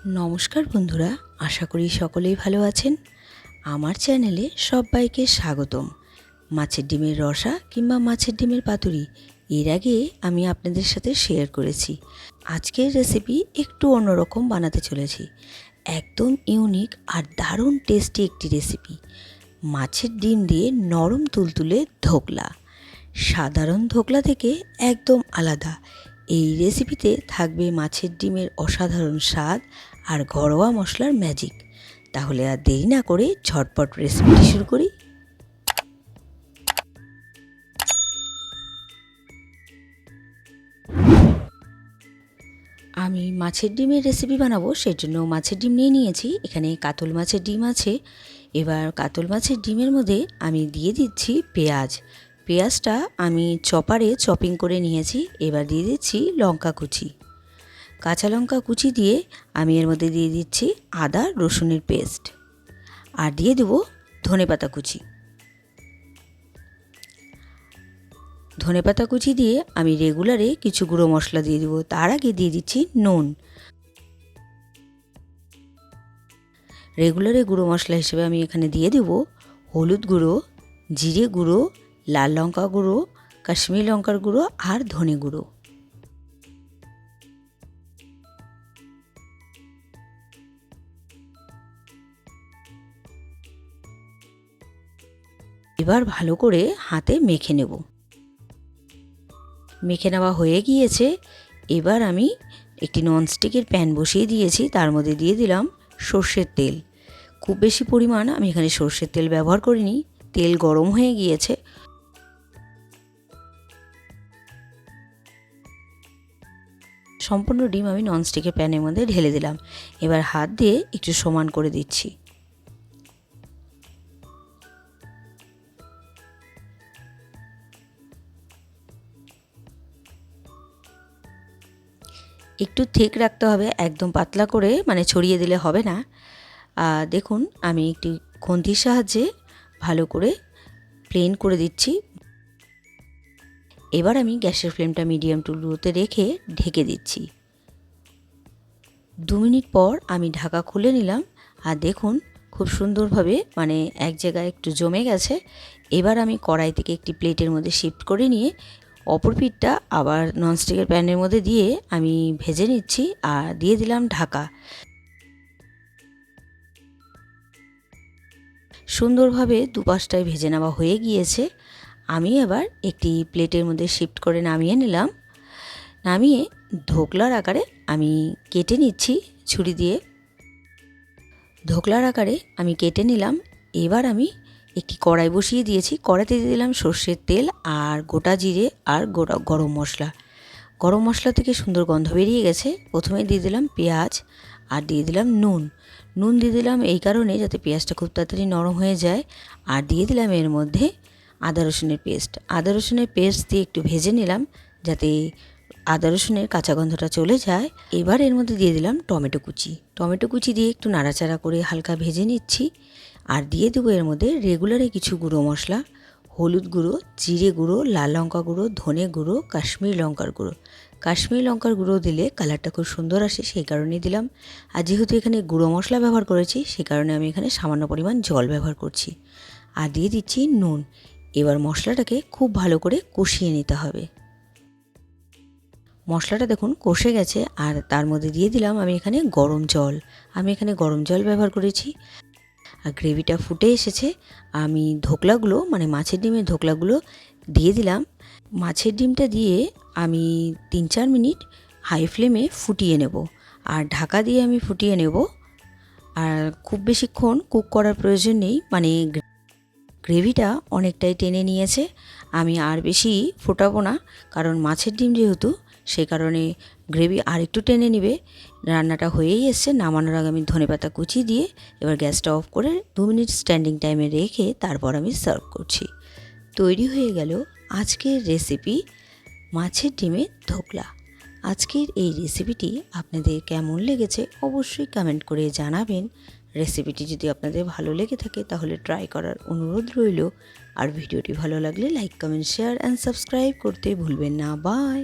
নমস্কার বন্ধুরা, আশা করি সকলেই ভালো আছেন। আমার চ্যানেলে সবাইকে স্বাগতম। মাছের ডিমের রসা কিংবা মাছের ডিমের পাতুরি এর আগে আমি আপনাদের সাথে শেয়ার করেছি। আজকের রেসিপি একটু অন্যরকম বানাতে চলেছি। একদম ইউনিক আর দারুণ টেস্টি একটি রেসিপি। মাছের ডিম দিয়ে নরম তুলতুলে ধোকলা। সাধারণ ধোকলা থেকে একদম আলাদা। এই রেসিপিতে থাকবে মাছের ডিমের অসাধারণ স্বাদ আর ঘরোয়া মশলার ম্যাজিক। তাহলে আর দেরি না করে ঝটপট রেসিপিটি শুরু করি। আমি মাছের ডিমের রেসিপি বানাবো, সেই জন্য মাছের ডিম নিয়ে নিয়েছি। এখানে কাতল মাছের ডিম আছে। এবার কাতল মাছের ডিমের মধ্যে আমি দিয়ে দিচ্ছি পেঁয়াজ। পেঁয়াজটা আমি চপারে চপিং করে নিয়েছি। এবার দিয়ে দিচ্ছি লঙ্কা কুচি, কাঁচা লঙ্কা কুচি দিয়ে আমি এর মধ্যে দিয়ে দিচ্ছি আদা রসুনের পেস্ট, আর দিয়ে দেবো ধনেপাতা কুচি। ধনেপাতা কুচি দিয়ে আমি রেগুলারে কিছু গুঁড়ো মশলা দিয়ে দেবো। তার আগে দিয়ে দিচ্ছি নুন। রেগুলারে গুঁড়ো মশলা হিসেবে আমি এখানে দিয়ে দেব হলুদ গুঁড়ো, জিরে গুঁড়ো, লাল লঙ্কা গুঁড়ো, কাশ্মীরি লঙ্কার গুঁড়ো আর ধনে গুঁড়ো। এবার ভালো করে হাতে মেখে নেব। মেখে নেওয়া হয়ে গিয়েছে। এবার আমি একটি ননস্টিকের প্যান বসিয়ে দিয়েছি। তার মধ্যে দিয়ে দিলাম সর্ষের তেল। খুব বেশি পরিমাণ আমি এখানে সর্ষের তেল ব্যবহার করিনি। তেল গরম হয়ে গিয়েছে। সম্পূর্ণ ডিম আমি ননস্টিকের প্যানের মধ্যে ঢেলে দিলাম। এবার হাত দিয়ে একটু সমান করে দিচ্ছি। একটু ঠিক রাখতে হবে, একদম পাতলা করে মানে ছড়িয়ে দিলে হবে না। দেখুন আমি একটি খুন্তির সাহায্যে ভালো করে প্লেন করে দিচ্ছি। এবার আমি গ্যাসের ফ্লেমটা মিডিয়াম টু লোতে রেখে ঢেকে দিচ্ছি। 2 মিনিট পর আমি ঢাকা খুলে নিলাম। আর দেখুন খুব সুন্দরভাবে মানে এক জায়গায় একটু জমে গেছে। এবার আমি কড়াই থেকে একটি প্লেটের মধ্যে শিফট করে নিয়ে অপর পিঠটা আবার ননস্টিকের প্যানের মধ্যে দিয়ে আমি ভেজে নিচ্ছি। আর দিয়ে দিলাম ঢাকা। সুন্দরভাবে দুপাশটায় ভেজে নেওয়া হয়ে গিয়েছে। আমি এবার একটি প্লেটের মধ্যে শিফট করে নামিয়ে নিলাম। নামিয়ে ধোকলার আকারে আমি কেটে নিচ্ছি ছুরি দিয়ে। ধোকলার আকারে আমি কেটে নিলাম। এবার আমি একটি কড়াই বসিয়ে দিয়েছি। কড়াইতে দিয়ে দিলাম সর্ষের তেল আর গোটা জিরে আর গরম মশলা। গরম মশলা থেকে সুন্দর গন্ধ বেরিয়ে গেছে। প্রথমে দিয়ে দিলাম পেঁয়াজ আর দিয়ে দিলাম নুন। নুন দিয়ে দিলাম এই কারণে যাতে পেঁয়াজটা খুব তাড়াতাড়ি নরম হয়ে যায়। আর দিয়ে দিলাম এর মধ্যে আদা রসুনের পেস্ট। আদা রসুনের পেস্ট দিয়ে একটু ভেজে নিলাম যাতে আদা রসুনের কাঁচা গন্ধটা চলে যায়। এবার এর মধ্যে দিয়ে দিলাম টমেটো কুচি। টমেটো কুচি দিয়ে একটু নাড়াচাড়া করে হালকা ভেজে নিচ্ছি। আর দিয়ে দেবো এর মধ্যে রেগুলারে কিছু গুঁড়ো মশলা, হলুদ গুঁড়ো, জিরে গুঁড়ো, লাল লঙ্কা গুঁড়ো, ধনে গুঁড়ো, কাশ্মীরি লঙ্কার গুঁড়ো। কাশ্মীরি লঙ্কার গুঁড়ো দিলে কালারটা খুব সুন্দর আসে, সেই কারণেই দিলাম। আর যেহেতু এখানে গুঁড়ো মশলা ব্যবহার করেছি সেই কারণে আমি এখানে সামান্য পরিমাণ জল ব্যবহার করছি। আর দিয়ে দিচ্ছি নুন। এবার মশলাটাকে খুব ভালো করে কষিয়ে নিতে হবে। মশলাটা দেখুন কষে গেছে। আর তার মধ্যে দিয়ে দিলাম আমি এখানে গরম জল। আমি এখানে গরম জল ব্যবহার করেছি। আর গ্রেভিটা ফুটে এসেছে। আমি ধোকলাগুলো মানে মাছের ডিমের ধোকলাগুলো দিয়ে দিলাম। মাছের ডিমটা দিয়ে আমি 3-4 মিনিট হাই ফ্লেমে ফুটিয়ে নেব। আর ঢাকা দিয়ে আমি ফুটিয়ে নেব। আর খুব বেশিক্ষণ কুক করার প্রয়োজন নেই, মানে গ্রেভিটা অনেকটাই টেনে নিয়েছে। আমি আর বেশি ফোটাবো না, কারণ মাছের ডিম যেহেতু, সে কারণে গ্রেভি আর একটু টেনে নেবে। রান্নাটা হয়েই এসছে। নামানোর আগে আমি ধনেপাতা কুচি দিয়ে এবার গ্যাসটা অফ করে 2 মিনিট স্ট্যান্ডিং টাইমে রেখে তারপর আমি সার্ভ করছি। তৈরি হয়ে গেল আজকের রেসিপি মাছের ডিমের ধোকলা। আজকের এই রেসিপিটি আপনাদের কেমন লেগেছে অবশ্যই কমেন্ট করে জানাবেন। রেসিপিটি যদি আপনাদের ভালো লেগে থাকে তাহলে ট্রাই করার অনুরোধ রইল। আর ভিডিওটি ভালো লাগলে like, comment, share and subscribe করতে ভুলবেন না। বাই।